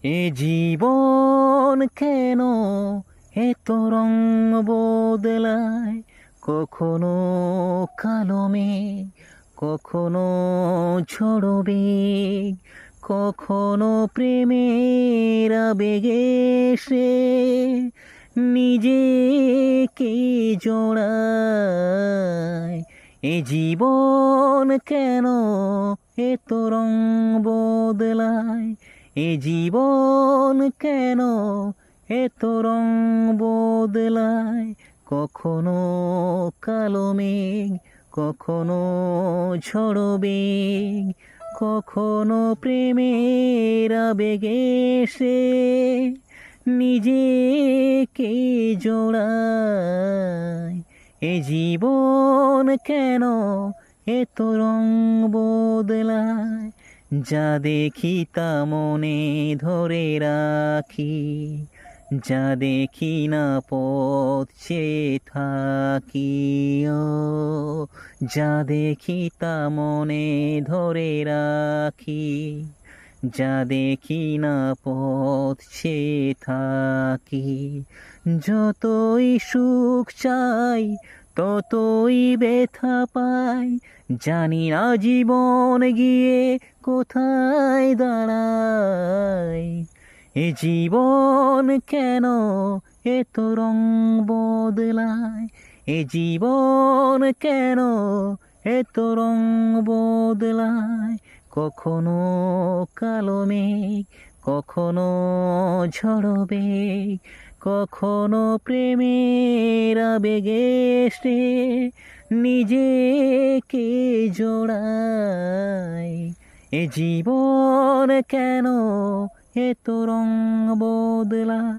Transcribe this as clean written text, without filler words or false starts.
এ জীবন কেন এত রং বদলায়, কখনো কালো মেঘ, কখনো ঝড়ো বেগ, কখনো প্রেমের আবেগে সে নিজেকে জোড়ায়। এ জীবন কেন এত রং বদলায়, এ জীবন কেন এত রং বদলায়, কখনো কালো মেঘ, কখনো ঝড়ো বেগ, কখনো প্রেমের আবেগে সে নিজেকে জোড়ায়। এ জীবন কেন এত রং বদলায়, যা দেখি তা মনে ধরে রাখি, যা দেখি না পথ চেয়ে থাকি। ও যা দেখি তা মনে ধরে রাখি, যা দেখি না পথ চেয়ে থাকি। যতই সুখ চাই ততই ব্যথা পাই, জানি না জীবন গিয়ে কোথায় দাঁড়ায়। এ জীবন কেন এত রং বদলায়, এ জীবন কেন এত রং বদলায়, কখনো কালো মেঘ, কখনো ঝড়ো বেগ, কখনো প্রেমের আবেগে সে নিজেকে জোড়ায়। এ জীবন কেন এত রং বদলায়।